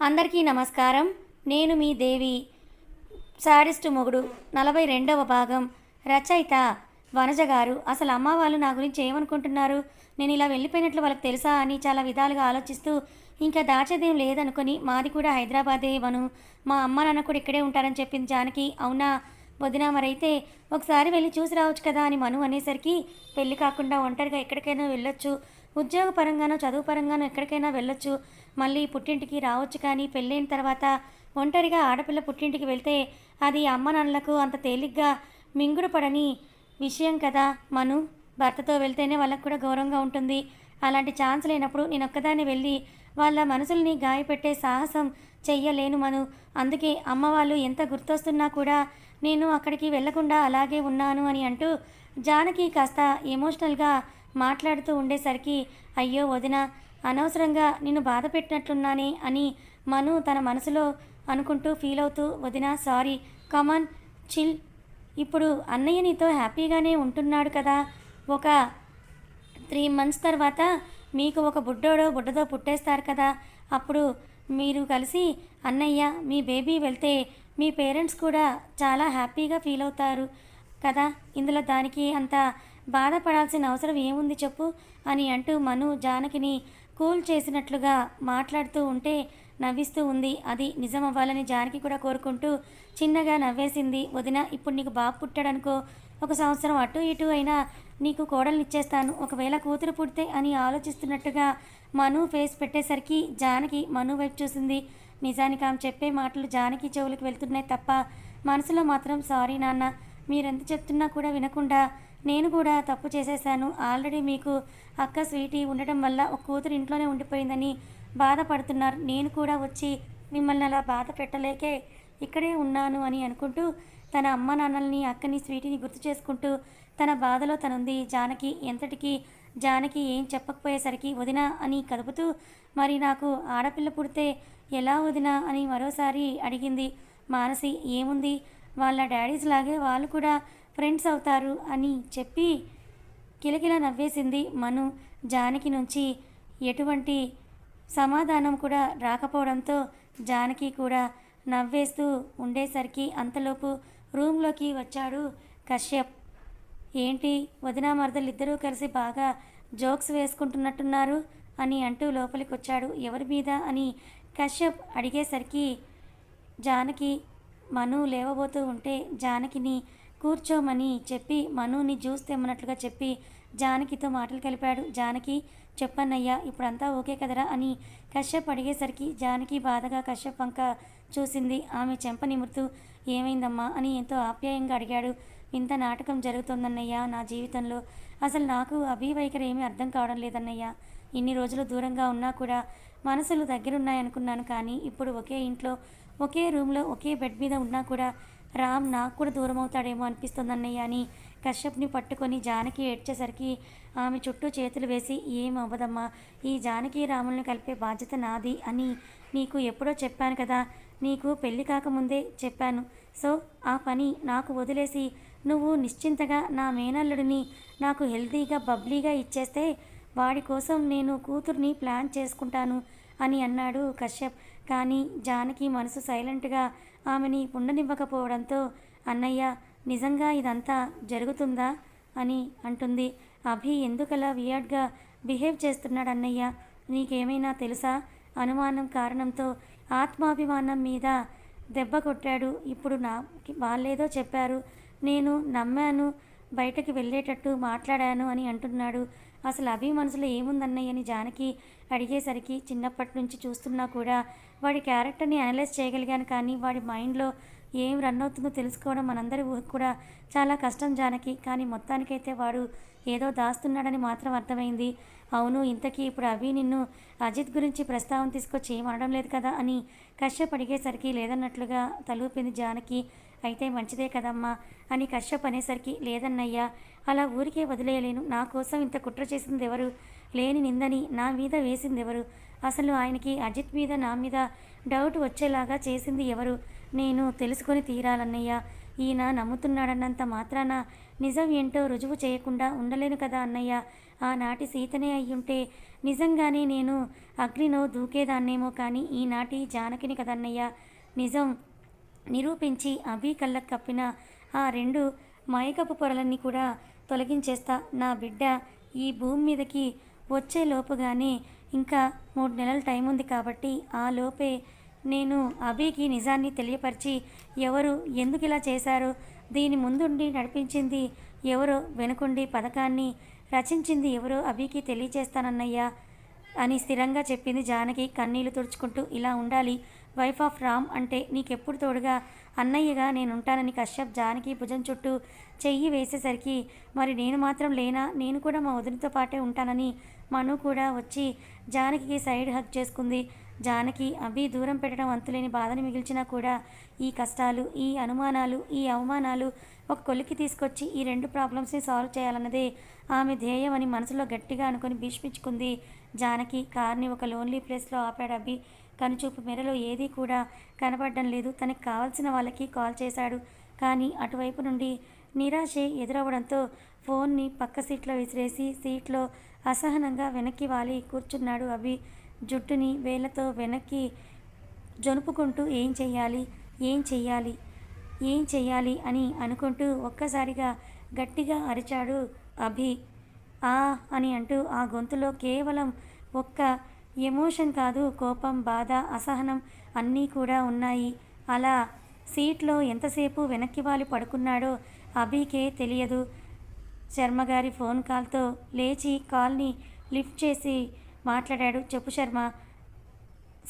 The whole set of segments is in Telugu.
అందరికీ నమస్కారం. నేను మీ దేవి. శాడిస్టు మొగుడు 42వ భాగం. రచయిత వనజ గారు. అసలు అమ్మ వాళ్ళు నా గురించి ఏమనుకుంటున్నారు, నేను ఇలా వెళ్ళిపోయినట్లు వాళ్ళకి తెలుసా అని చాలా విధాలుగా ఆలోచిస్తూ ఇంకా దాచేదేం లేదనుకొని మాది కూడా హైదరాబాదే వను, మా అమ్మ నాన్న కూడా ఇక్కడే ఉంటారని చెప్పింది జానకి. అవునా వదినా, మరైతే ఒకసారి వెళ్ళి చూసి రావచ్చు కదా అని మను అనేసరికి పెళ్ళి కాకుండా ఒంటరిగా ఎక్కడికైనా వెళ్ళొచ్చు, ఉద్యోగపరంగానో చదువు పరంగానో ఎక్కడికైనా వెళ్ళొచ్చు, మళ్ళీ పుట్టింటికి రావచ్చు, కానీ పెళ్ళైన తర్వాత ఒంటరిగా ఆడపిల్ల పుట్టింటికి వెళ్తే అది అమ్మ నాన్నలకు అంత తేలిగ్గా మింగుడు పడని విషయం కదా మను. భర్తతో వెళ్తేనే వాళ్ళకు కూడా గౌరవంగా ఉంటుంది. అలాంటి ఛాన్స్ లేనప్పుడు నేను ఒక్కదాన్ని వెళ్ళి వాళ్ళ మనసుల్ని గాయపెట్టే సాహసం చెయ్యలేను మను. అందుకే అమ్మ వాళ్ళు ఎంత గుర్తొస్తున్నా కూడా నేను అక్కడికి వెళ్లకుండా అలాగే ఉన్నాను అని అంటూ జానకి కాస్త ఎమోషనల్గా మాట్లాడుతూ ఉండేసరికి, అయ్యో వదిన, అనవసరంగా నిన్ను బాధ పెట్టినట్లున్నానే అని మను తన మనసులో అనుకుంటూ ఫీల్ అవుతూ, వదిన సారీ, కమాన్ చిల్, ఇప్పుడు అన్నయ్య నీతో హ్యాపీగానే ఉంటున్నాడు కదా, ఒక 3 months తర్వాత మీకు ఒక బుడ్డోడో బుడ్డదో పుట్టేస్తారు కదా, అప్పుడు మీరు కలిసి అన్నయ్య మీ బేబీ వెళ్తే మీ పేరెంట్స్ కూడా చాలా హ్యాపీగా ఫీల్ అవుతారు కదా, ఇందులో దానికి అంత బాధపడాల్సిన అవసరం ఏముంది చెప్పు అని అంటూ మను జానకిని కూల్ చేసినట్లుగా మాట్లాడుతూ ఉంటే నవ్విస్తూ ఉంది. అది నిజం అవ్వాలని జానకి కూడా కోరుకుంటూ చిన్నగా నవ్వేసింది. వదిన, ఇప్పుడు నీకు బాబు పుట్టాడనుకో, 1 సంవత్సరం అటు ఇటు అయినా నీకు కోడల్నిచ్చేస్తాను, ఒకవేళ కూతురు పుడితే అని ఆలోచిస్తున్నట్టుగా మను ఫేస్ పెట్టేసరికి జానకి మను వైపు చూసింది. నిజానికి ఆమె చెప్పే మాటలు జానకి చెవులకు వెళ్తున్నాయి తప్ప మనసులో మాత్రం సారీ నాన్న, మీరెంత చెప్తున్నా కూడా వినకుండా నేను కూడా తప్పు చేసేసాను. ఆల్రెడీ మీకు అక్క స్వీటీ ఉండటం వల్ల ఒక కూతురు ఇంట్లోనే ఉండిపోయిందని బాధపడుతున్నారు. నేను కూడా వచ్చి మిమ్మల్ని అలా బాధ పెట్టలేకే ఇక్కడే ఉన్నాను అని అనుకుంటూ తన అమ్మ నాన్నల్ని అక్కని స్వీటీని గుర్తు చేసుకుంటూ తన బాధలో తనుంది. జానకి ఎంతటికి జానకి ఏం చెప్పకపోయేసరికి వదిన అని కదుపుతూ, మరి నాకు ఆడపిల్ల పుడితే ఎలా వదిన అని మరోసారి అడిగింది. మానసి, ఏముంది, వాళ్ళ డాడీస్ లాగే వాళ్ళు కూడా ఫ్రెండ్స్ అవుతారు అని చెప్పి కిలకిల నవ్వేసింది మను. జానకి నుంచి ఎటువంటి సమాధానం కూడా రాకపోవడంతో జానకి కూడా నవ్వేస్తూ ఉండేసరికి అంతలోపు రూమ్లోకి వచ్చాడు కశ్యప్. ఏంటి వదినా మరదలు ఇద్దరూ కలిసి బాగా జోక్స్ వేసుకుంటున్నట్టున్నారు అని అంటూ లోపలికి వచ్చాడు. ఎవరి మీద అని కశ్యప్ అడిగేసరికి జానకి మను లేవబోతూ ఉంటే జానకిని కూర్చోమని చెప్పి మనుని జ్యూస్ తెమ్మన్నట్లుగా చెప్పి జానకితో మాటలు కలిపాడు. జానకి, చెప్పన్నయ్యా, ఇప్పుడంతా ఓకే కదరా అని కశ్యప్ అడిగేసరికి జానకి బాధగా కశ్యప్ వంక చూసింది. ఆమె చెంప నిమురుతూ, ఏమైందమ్మా అని ఎంతో ఆప్యాయంగా అడిగాడు. ఇంత నాటకం జరుగుతోందన్నయ్యా నా జీవితంలో, అసలు నాకు అభి వైఖరి ఏమీ అర్థం కావడం లేదన్నయ్యా. ఇన్ని రోజులు దూరంగా ఉన్నా కూడా మనసులు దగ్గరున్నాయనుకున్నాను, కానీ ఇప్పుడు ఒకే ఇంట్లో ఒకే రూమ్లో ఒకే బెడ్ మీద ఉన్నా కూడా రామ్ నాకు కూడా దూరం అవుతాడేమో అనిపిస్తుందన్నయ్య అని కశ్యప్ని పట్టుకొని జానకి ఏడ్చేసరికి ఆమె చుట్టూ చేతులు వేసి, ఏం అవ్వదమ్మా, ఈ జానకి రాముల్ని కలిపే బాధ్యత నాది అని నీకు ఎప్పుడో చెప్పాను కదా, నీకు పెళ్లి కాకముందే చెప్పాను. సో ఆ పని నాకు వదిలేసి నువ్వు నిశ్చింతగా నా మేనల్లుడిని నాకు హెల్తీగా బబ్లీగా ఇచ్చేస్తే వాడి కోసం నేను కూతుర్ని ప్లాన్ చేసుకుంటాను అని అన్నాడు కశ్యప్. కానీ జానకి మనసు సైలెంట్గా ఆమెని ఉండనివ్వకపోవడంతో, అన్నయ్య నిజంగా ఇదంతా జరుగుతుందా అని అంటుంది. అభి ఎందుకలా వియర్డ్గా బిహేవ్ చేస్తున్నాడు అన్నయ్య, నీకేమైనా తెలుసా? అనుమానం కారణంతో ఆత్మాభిమానం మీద దెబ్బ కొట్టాడు. ఇప్పుడు వాళ్ళేదో చెప్పారు, నేను నమ్మాను, బయటకు వెళ్ళేటట్టు మాట్లాడాను అని అంటున్నాడు. అసలు అభి మనసులో ఏముందన్నయ్య అని జానకి అడిగేసరికి, చిన్నప్పటి నుంచి చూస్తున్నా కూడా వాడి క్యారెక్టర్ని అనలైజ్ చేయగలిగాను, కానీ వాడి మైండ్లో ఏం రన్ అవుతుందో తెలుసుకోవడం మనందరి ఊహకు కూడా చాలా కష్టం జానకి. కానీ మొత్తానికైతే వాడు ఏదో దాస్తున్నాడని మాత్రం అర్థమైంది. అవును, ఇంతకీ ఇప్పుడు అభి నిన్ను అజిత్ గురించి ప్రస్తావన తీసుకొచ్చి ఏం అనడం లేదు కదా అని కశ్యప్ అడిగేసరికి లేదన్నట్లుగా తలూపింది జానకి. అయితే మంచిదే కదమ్మా అని కశ్యప్ అనేసరికి, లేదన్నయ్యా, అలా ఊరికే వదిలేయలేను, నా కోసం ఇంత కుట్ర చేసింది ఎవరు, లేని నిందని నా మీద వేసింది ఎవరు, అసలు ఆయనకి అజిత్ మీద నా మీద డౌట్ వచ్చేలాగా చేసింది ఎవరు, నేను తెలుసుకొని తీరాలన్నయ్య. ఈయన నమ్ముతున్నాడన్నంత మాత్రాన నిజం ఏంటో రుజువు చేయకుండా ఉండలేను కదా అన్నయ్య. ఆనాటి సీతనే అయ్యుంటే నిజంగానే నేను అగ్నిలో దూకేదాన్నేమో, కానీ ఈనాటి జానకిని కదన్నయ్య. నిజం నిరూపించి అభి కళ్ళకు కప్పిన ఆ 2 మైకపు పొరలన్నీ కూడా తొలగించేస్తా. నా బిడ్డ ఈ భూమి మీదకి వచ్చేలోపుగానే ఇంకా 3 నెలల టైం ఉంది కాబట్టి ఆ లోపే నేను అభికి నిజాన్ని తెలియపరిచి ఎవరు ఎందుకు ఇలా చేశారో, దీని ముందుండి నడిపించింది ఎవరో, వెనుకుండి పథకాన్ని రచించింది ఎవరో అభికి తెలియచేస్తానన్నయ్యా అని స్థిరంగా చెప్పింది జానకి కన్నీళ్లు తుడుచుకుంటూ. ఇలా ఉండాలి వైఫ్ ఆఫ్ రామ్ అంటే, నీకెప్పుడు తోడుగా అన్నయ్యగా నేనుంటానని కశ్యప్ జానకి భుజం చుట్టూ చెయ్యి వేసేసరికి, మరి నేను మాత్రం లేనా, నేను కూడా మా వదినతో పాటే ఉంటానని మను కూడా వచ్చి జానకి సైడ్ హగ్ చేసుకుంది. జానకి అభి దూరం పెట్టడం అంతులేని బాధని మిగిల్చినా కూడా ఈ కష్టాలు, ఈ అనుమానాలు, ఈ అవమానాలు ఒక కొలికి తీసుకొచ్చి ఈ 2 ప్రాబ్లమ్స్ని సాల్వ్ చేయాలన్నదే ఆమె ధ్యేయం అని మనసులో గట్టిగా అనుకుని భీష్మించుకుంది జానకి. కార్ని ఒక లోన్లీ ప్లేస్లో ఆపాడు అభి. కనుచూపు మేరలో ఏదీ కూడా కనపడడం లేదు. తనకి కావాల్సిన వాళ్ళకి కాల్ చేశాడు, కానీ అటువైపు నుండి నిరాశే ఎదురవ్వడంతో ఫోన్ని పక్క సీట్లో విసిరేసి సీట్లో అసహనంగా వెనక్కి వాలి కూర్చున్నాడు అభి. జుట్టుని వేళ్లతో వెనక్కి జొనుపుకుంటూ ఏం చెయ్యాలి, ఏం చెయ్యాలి, ఏం చెయ్యాలి అని అనుకుంటూ ఒక్కసారిగా గట్టిగా అరిచాడు అభి. ఆ అని అంటూ ఆ గొంతులో కేవలం ఒక్క ఎమోషన్ కాదు, కోపం, బాధ, అసహనం అన్నీ కూడా ఉన్నాయి. అలా సీట్లో ఎంతసేపు వెనక్కి వాలి పడుకున్నాడో అభికే తెలియదు. శర్మగారి ఫోన్ కాల్తో లేచి కాల్ని లిఫ్ట్ చేసి మాట్లాడాడు. చెప్పు శర్మ.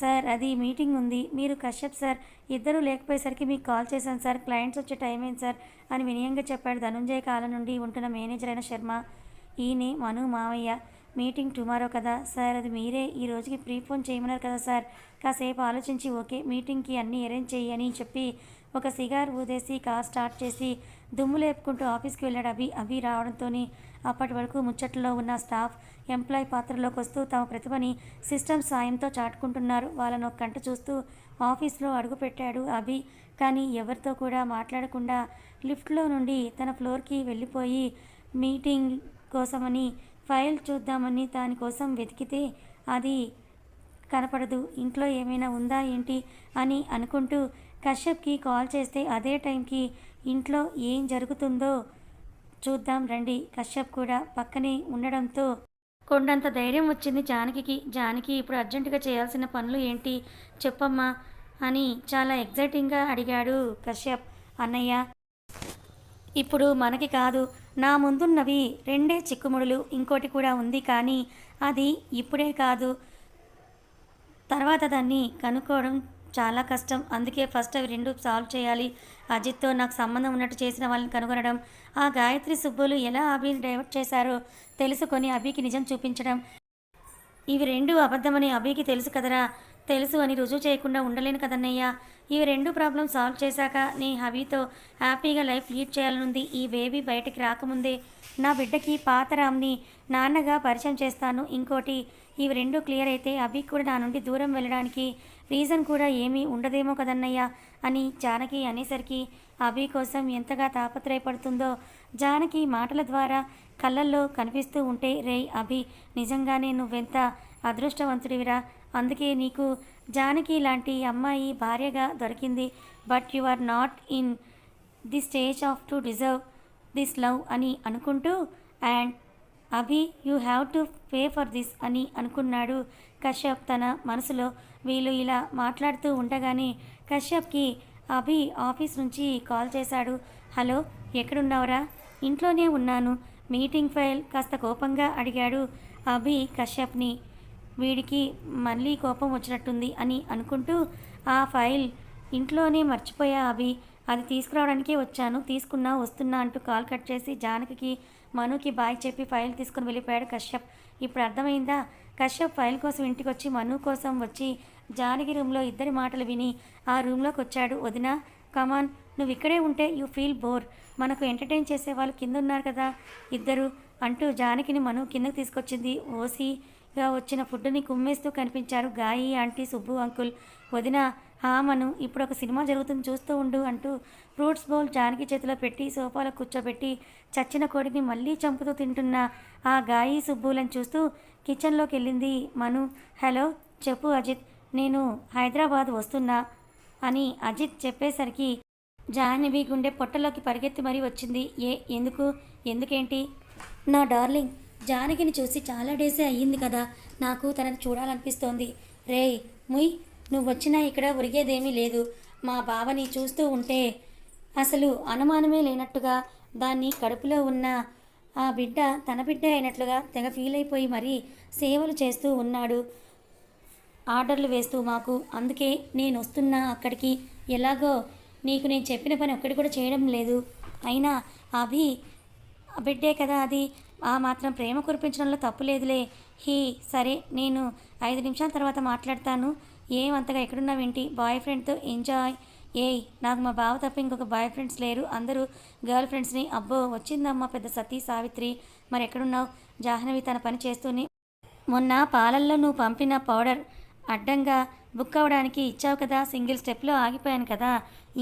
సార్, అది మీటింగ్ ఉంది, మీరు కశ్యప్ సార్ ఇద్దరూ లేకపోయేసరికి మీకు కాల్ చేశాను సార్, క్లయింట్స్ వచ్చే టైం అయింది సార్ అని వినయంగా చెప్పాడు ధనుంజయ కాలం నుండి ఉంటున్న మేనేజర్ అయిన శర్మ. ఈయనే మను మావయ్య. మీటింగ్ టుమారో కదా సార్, అది మీరే ఈ రోజుకి ప్రీఫోన్ చేయమన్నారు కదా సార్, కాసేపు ఆలోచించి ఓకే మీటింగ్కి అన్నీ అరేంజ్ చెయ్యి అని చెప్పి ఒక సిగార్ ఊదేసి కార్ స్టార్ట్ చేసి దుమ్ము లేపుకుంటూ ఆఫీస్కి వెళ్ళాడు అభి. అభి రావడంతో అప్పటి వరకు ముచ్చట్లో ఉన్న స్టాఫ్ ఎంప్లాయ్ పాత్రలోకి వస్తూ తమ ప్రతిభని సిస్టమ్ సాయంతో చాటుకుంటున్నారు. వాళ్ళను ఒక కంట చూస్తూ ఆఫీస్లో అడుగుపెట్టాడు అభి. కానీ ఎవరితో కూడా మాట్లాడకుండా లిఫ్ట్లో నుండి తన ఫ్లోర్కి వెళ్ళిపోయి మీటింగ్ కోసమని ఫైల్ చూద్దామని దానికోసం వెతికితే అది కనపడదు. ఇంట్లో ఏమైనా ఉందా ఏంటి అని అనుకుంటూ కశ్యప్కి కాల్ చేస్తే అదే టైంకి ఇంట్లో ఏం జరుగుతుందో చూద్దాం రండి. కశ్యప్ కూడా పక్కనే ఉండడంతో కొండంత ధైర్యం వచ్చింది జానకి. జానకి ఇప్పుడు అర్జెంటుగా చేయాల్సిన పనులు ఏంటి చెప్పమ్మా అని చాలా ఎగ్జైటింగ్గా అడిగాడు కశ్యప్. అన్నయ్య, ఇప్పుడు మనకి కాదు, నా ముందున్నవి 2 చిక్కుముడులు, ఇంకోటి కూడా ఉంది, కానీ అది ఇప్పుడే కాదు, తర్వాత దాన్ని కనుక్కోవడం చాలా కష్టం. అందుకే ఫస్ట్ అవి 2 సాల్వ్ చేయాలి. అజిత్తో నాకు సంబంధం ఉన్నట్టు చేసిన వాళ్ళని కనుగొనడం, ఆ గాయత్రి సుబ్బులు ఎలా అభిని డైవర్ట్ చేశారో తెలుసుకొని అభికి నిజం చూపించడం. ఇవి 2 అబద్ధమని అభికి తెలుసు కదరా, తెలుసు అని రుజువు చేయకుండా ఉండలేను కదన్నయ్య. ఇవి 2 ప్రాబ్లమ్స్ సాల్వ్ చేశాక నీ హబీతో హ్యాపీగా లైఫ్ లీడ్ చేయాలనుంది. ఈ బేబీ బయటికి రాకముందే నా బిడ్డకి పాతరామ్ని నాన్నగా పరిచయం చేస్తాను. ఇంకోటి, ఇవి 2 క్లియర్ అయితే అభికి కూడా నా నుండి దూరం వెళ్ళడానికి రీజన్ కూడా ఏమీ ఉండదేమో కదన్నయ్య అని జానకి అనేసరికి అభి కోసం ఎంతగా తాపత్రయపడుతుందో జానకి మాటల ద్వారా కళ్ళల్లో కనిపిస్తూ ఉంటే, రేయ్ అభి, నిజంగానే నువ్వెంత అదృష్టవంతుడివిరా, అందుకే నీకు జానకి లాంటి అమ్మాయి భార్యగా దొరికింది. But you are not in the stage of to deserve this love అని అనుకుంటూ, అండ్ అభి you have to pay for this అని అనుకున్నాడు కశ్యప్ తన మనసులో. వీళ్ళు ఇలా మాట్లాడుతూ ఉండగానే కశ్యప్కి అభి ఆఫీస్ నుంచి కాల్ చేశాడు. హలో, ఎక్కడున్నావురా? ఇంట్లోనే ఉన్నాను. మీటింగ్ ఫైల్ కాస్త కోపంగా అడిగాడు అభి కశ్యప్ని. వీడికి మళ్ళీ కోపం వచ్చినట్టుంది అని అనుకుంటూ, ఆ ఫైల్ ఇంట్లోనే మర్చిపోయా అభి, అది తీసుకురావడానికే వచ్చాను, తీసుకున్నా వస్తున్నా అంటూ కాల్ కట్ చేసి జానకి మనుకి బాయ్ చెప్పి ఫైల్ తీసుకుని వెళ్ళిపోయాడు కశ్యప్. ఇప్పుడు అర్థమైందా? కశ్యప్ ఫైల్ కోసం ఇంటికి వచ్చి మను కోసం వచ్చి జానకి రూమ్లో ఇద్దరి మాటలు విని ఆ రూమ్లోకి వచ్చాడు. వదినా, కమాన్, నువ్వు ఇక్కడే ఉంటే యూ ఫీల్ బోర్, మనకు ఎంటర్టైన్ చేసే వాళ్ళు కింద ఉన్నారు కదా ఇద్దరు అంటూ జానకిని మను కిందకు తీసుకొచ్చింది. ఓసి, గా వచ్చిన ఫుడ్ని కుమ్మేస్తూ కనిపించారు గాయి ఆంటీ, సుబ్బు అంకుల్. వదిన, మను ఇప్పుడు ఒక సినిమా జరుగుతుంది చూస్తూ ఉండు అంటూ ఫ్రూట్స్ బౌల్ జానకి చేతిలో పెట్టి సోఫాలో కూర్చోబెట్టి చచ్చిన కోడిని మళ్ళీ చంపుతూ తింటున్న ఆ గాయి, సుబ్బులను చూస్తూ కిచెన్లోకి వెళ్ళింది మను. హలో, చెప్పు అజిత్, నేను హైదరాబాద్ వస్తున్నా అని అజిత్ చెప్పేసరికి జాహ్నవి గుండె పొట్టలోకి పరిగెత్తి మరీ వచ్చింది. ఎందుకేంటి? నా డార్లింగ్, జానకిని చూసి చాలా డేసే అయ్యింది కదా, నాకు తనని చూడాలనిపిస్తోంది. రేయ్ ముయ్, నువ్వు వచ్చినా ఇక్కడ ఒరిగేదేమీ లేదు. మా బావని చూస్తూ ఉంటే అసలు అనుమానమే లేనట్టుగా, దాన్ని కడుపులో ఉన్న ఆ బిడ్డ తన బిడ్డ అయినట్లుగా తెగ ఫీల్ అయిపోయి మరీ సేవలు చేస్తూ ఉన్నాడు, ఆర్డర్లు వేస్తూ మాకు. అందుకే నేను వస్తున్నా అక్కడికి. ఎలాగో నీకు నేను చెప్పిన పని ఒక్కటి కూడా చేయడం లేదు. అయినా అభి బిడ్డే కదా అది, ఆ మాత్రం ప్రేమ కురిపించడంలో తప్పు లేదులే. సరే, నేను 5 నిమిషాల తర్వాత మాట్లాడతాను. ఏమంతగా ఎక్కడున్నావేంటి? బాయ్ ఫ్రెండ్తో ఎంజాయ్. నాకు మా బావ తప్ప ఇంకొక బాయ్ ఫ్రెండ్స్ లేరు, అందరూ గర్ల్ ఫ్రెండ్స్ని. అబ్బో, వచ్చిందమ్మా పెద్ద సతీ సావిత్రి. మరి ఎక్కడున్నావు? జాహ్నవి తన పని చేస్తూనే, మొన్న పాలల్లో నువ్వు పంపిన పౌడర్ అడ్డంగా బుక్ అవ్వడానికి ఇచ్చావు కదా, సింగిల్ స్టెప్లో ఆగిపోయాను కదా.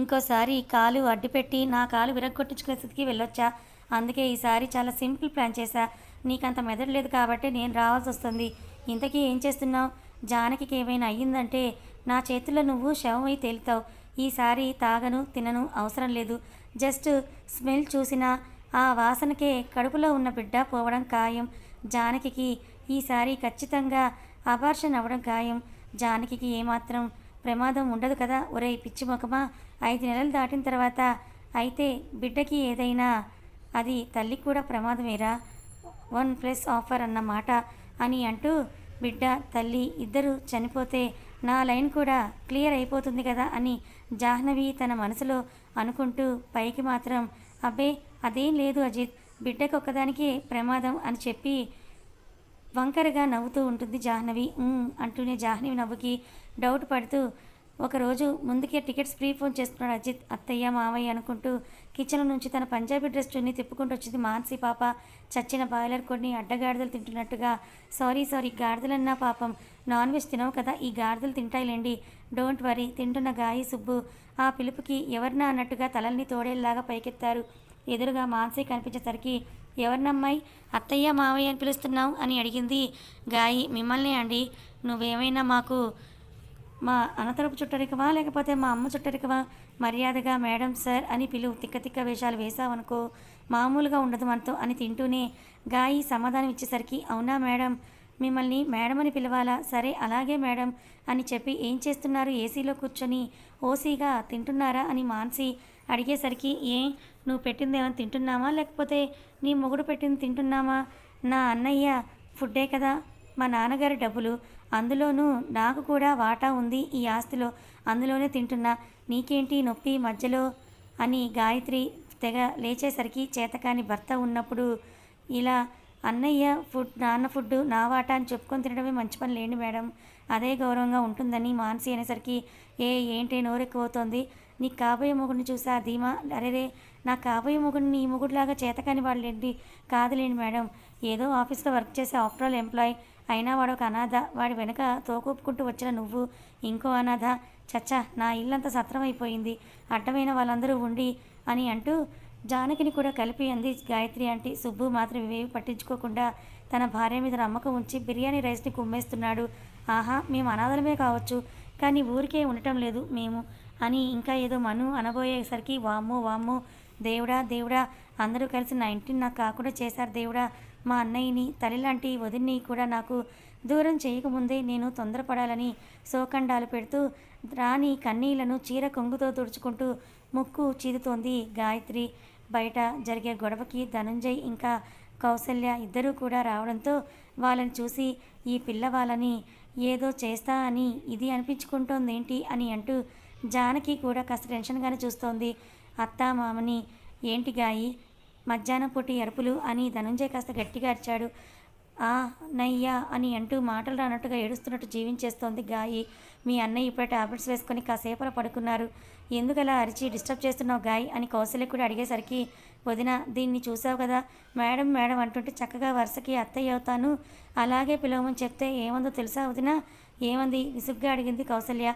ఇంకోసారి కాలు అడ్డుపెట్టి నా కాలు విరగొట్టించుకునే స్థితికి వెళ్ళొచ్చా. అందుకే ఈసారి చాలా సింపుల్ ప్లాన్ చేశా. నీకంత మెదడు లేదు కాబట్టి నేను రావాల్సి వస్తుంది. ఇంతకీ ఏం చేస్తున్నావు? జానకికి ఏమైనా అయ్యిందంటే నా చేతుల్లో నువ్వు శవమై తేలుతావు. ఈసారి తాగను, తినను, అవసరం లేదు. జస్ట్ స్మెల్ చూసినా ఆ వాసనకే కడుపులో ఉన్న బిడ్డ పోవడం ఖాయం. జానకికి ఈసారి ఖచ్చితంగా అబార్షన్ అవ్వడం ఖాయం. జానకికి ఏమాత్రం ప్రమాదం ఉండదు కదా. ఒరేయ్ పిచ్చి ముఖమా, 5 నెలలు దాటిన తర్వాత అయితే బిడ్డకి ఏదైనా అది తల్లికి కూడా ప్రమాదమేరా. 1+ ఆఫర్ అన్నమాట అని అంటూ బిడ్డ, తల్లి ఇద్దరు చనిపోతే నా లైన్ కూడా క్లియర్ అయిపోతుంది కదా అని జాహ్నవి తన మనసులో అనుకుంటూ పైకి మాత్రం అబ్బే అదేం లేదు అజిత్, బిడ్డకు ఒక్కదానికే ప్రమాదం అని చెప్పి వంకరగా నవ్వుతూ ఉంటుంది జాహ్నవి. అంటూనే జాహ్నవి నవ్వుకి డౌట్ పడుతూ ఒకరోజు ముందుకే టికెట్స్ ప్రీఫోన్ చేసుకున్నాడు అజిత్. అత్తయ్య, మావయ్య అనుకుంటూ కిచెన్ నుంచి తన పంజాబీ డ్రెస్ చున్ని తిప్పుకుంటూ వచ్చింది మాన్సీ పాప. చచ్చిన బాయిలర్ కొన్ని అడ్డగాడిదలు తింటున్నట్టుగా. సారీ, గాడిదలన్నా పాపం నాన్ వెజ్ తినవు కదా, ఈ గాడిదలు తింటాయిలేండి, డోంట్ వరీ. తింటున్న గాయి, సుబ్బు ఆ పిలుపుకి ఎవరినా అన్నట్టుగా తలల్ని తోడేలాగా పైకెత్తారు. ఎదురుగా మాన్సీ కనిపించేసరికి ఎవరినమ్మాయి అత్తయ్య, మావయ్య అని పిలుస్తున్నావు అని అడిగింది గాయి. మిమ్మల్ని అండి. నువ్వేమైనా మాకు మా అన్నతరపు చుట్టరికవా లేకపోతే మా అమ్మ చుట్టరికవా? మర్యాదగా మేడం, సార్ అని పిలువు. తిక్క వేషాలు వేసావనుకో మామూలుగా ఉండదు మనతో అని తింటూనే గాయి సమాధానం ఇచ్చేసరికి అవునా మేడం, మిమ్మల్ని మేడం అని పిలవాలా? సరే అలాగే మేడం అని చెప్పి ఏం చేస్తున్నారు? ఏసీలో కూర్చొని ఓసీగా తింటున్నారా అని మాన్సి అడిగేసరికి నువ్వు పెట్టింది ఏమైనా తింటున్నామా లేకపోతే నీ మొగుడు పెట్టింది తింటున్నామా? నా అన్నయ్య ఫుడ్డే కదా, మా నాన్నగారి డబ్బులు, అందులోనూ నాకు కూడా వాటా ఉంది ఈ ఆస్తిలో, అందులోనే తింటున్నా, నీకేంటి నొప్పి మధ్యలో అని గాయత్రి తెగ లేచేసరికి చేతకాని భర్త ఉన్నప్పుడు ఇలా అన్నయ్య ఫుడ్, నాన్న ఫుడ్ నా వాటా అని చెప్పుకొని తినడమే మంచి పని లేండి మేడం, అదే గౌరవంగా ఉంటుందని మాన్సి అనేసరికి ఏంటి నోరెక్కువవుతోంది? నీకు కాబోయే మొగుడిని చూసా ధీమా? అరేరే, నా కాబోయే మొగుడిని ఈ మొగుడిలాగా చేతకాని వాళ్ళేంటి? కాదులేండి మేడం, ఏదో ఆఫీస్లో వర్క్ చేసే ఆఫ్టర్ ఆల్ ఎంప్లాయ్, అయినా వాడు ఒక అనాథ, వాడి వెనక తోకూపుకుంటూ వచ్చిన నువ్వు ఇంకో అనాథ. చచ్చా, నా ఇల్లంతా సత్రమైపోయింది అడ్డమైన వాళ్ళందరూ ఉండి అని అంటూ జానకిని కూడా కలిపి అంది గాయత్రి ఆంటీ. సుబ్బు మాత్రం ఇవేవి పట్టించుకోకుండా తన భార్య మీద నమ్మకం ఉంచి బిర్యానీ రైస్ని కుమ్మేస్తున్నాడు. ఆహా, మేము అనాథలమే కావచ్చు కానీ ఊరికే ఉండటం లేదు మేము అని ఇంకా ఏదో మను అనబోయేసరికి వామ్మో దేవుడా, అందరూ కలిసి నా ఇంటిని నాకు కాకుండా చేశారు దేవుడా. మా అన్నయ్యని, తల్లిలాంటి వదిన్ని కూడా నాకు దూరం చేయకముందే నేను తొందరపడాలని శోకండాలు పెడుతూ రాణి కన్నీళ్లను చీర కొంగుతో తుడుచుకుంటూ ముక్కు చీదుతోంది గాయత్రి. బయట జరిగే గొడవకి ధనుంజయ్ ఇంకా కౌసల్య ఇద్దరూ కూడా రావడంతో వాళ్ళని చూసి ఈ పిల్లవాళ్ళని ఏదో చేస్తా అని ఇది అనిపించుకుంటోందేంటి అని అంటూ జానకి కూడా కాస్త టెన్షన్గానే చూస్తోంది అత్తా మామని. ఏంటి గాయి మధ్యాహ్నం పూటి అరుపులు అని ధనుంజయ్ కాస్త గట్టిగా అరిచాడు. నయ్యా అని అంటూ మాటలు రానట్టుగా ఏడుస్తున్నట్టు జీవించేస్తోంది గాయి. మీ అన్నయ్య ఇప్పుడే టాబ్లెట్స్ వేసుకొని కాసేపలా పడుకున్నారు, ఎందుకలా అరిచి డిస్టర్బ్ చేస్తున్నావు గాయ్ అని కౌశల్య కూడా అడిగేసరికి వదిన దీన్ని చూసావు కదా, మేడం మేడం అంటుంటే చక్కగా వరుసకి అత్తయ్య అవుతాను, అలాగే పిలవమని చెప్తే ఏమందో తెలుసా వదిన? ఏమంది విసుగ్గా అడిగింది కౌసల్య.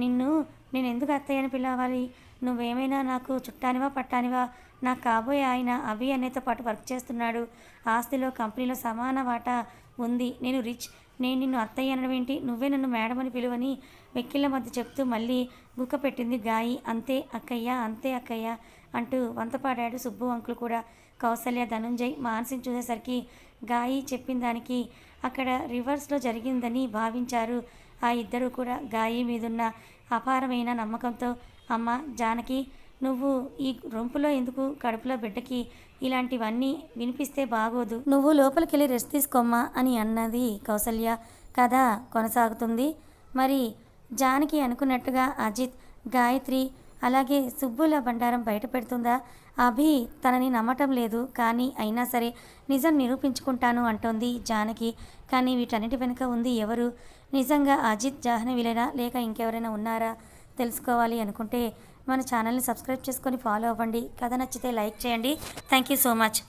నేను ఎందుకు అత్తయ్య అని పిలవాలి? నువ్వేమైనా నాకు చుట్టానివా పట్టానివా? నాకు కాబోయే ఆయన అభి అన్నయ్యతో పాటు వర్క్ చేస్తున్నాడు. ఆస్తిలో కంపెనీలో సమాన వాటా ఉంది. నేను రిచ్. నేను నిన్ను అత్తయ్య అనడం ఏంటి? నువ్వే నన్ను మేడం అని పిలువని వెక్కిళ్ళ మధ్య చెప్తూ మళ్ళీ గుక్క పెట్టింది గాయి. అంతే అక్కయ్య, అంతే అక్కయ్య అంటూ వంతపాడాడు సుబ్బు అంకుల్ కూడా. కౌసల్య, ధనుంజయ్, మానసిని చూసేసరికి గాయి చెప్పిన దానికి అక్కడ రివర్స్లో జరిగిందని భావించారు. ఆ ఇద్దరు కూడా గాయి మీదున్న అపారమైన నమ్మకంతో, అమ్మ జానకి, నువ్వు ఈ రొంపులో ఎందుకు? కడుపులో బిడ్డకి ఇలాంటివన్నీ వినిపిస్తే బాగోదు. నువ్వు లోపలికెళ్ళి రెస్ట్ తీసుకోమ్మా అని అన్నది కౌసల్య. కథ కొనసాగుతుంది. మరి జానకి అనుకున్నట్టుగా అజిత్, గాయత్రి అలాగే సుబ్బుల బండారం బయట పెడుతుందా? అభి తనని నమ్మటం లేదు, కానీ అయినా సరే నిజం నిరూపించుకుంటాను అంటోంది జానకి. కానీ వీటన్నిటి వెనుక ఉంది ఎవరు? నిజంగా అజిత్, జాహ్నవిలేనా లేక ఇంకెవరైనా ఉన్నారా? తెలుసుకోవాలి అనుకుంటే మన ఛానల్ని సబ్స్క్రైబ్ చేసుకొని ఫాలో అవ్వండి. కథ నచ్చితే లైక్ చేయండి. Thank you so much.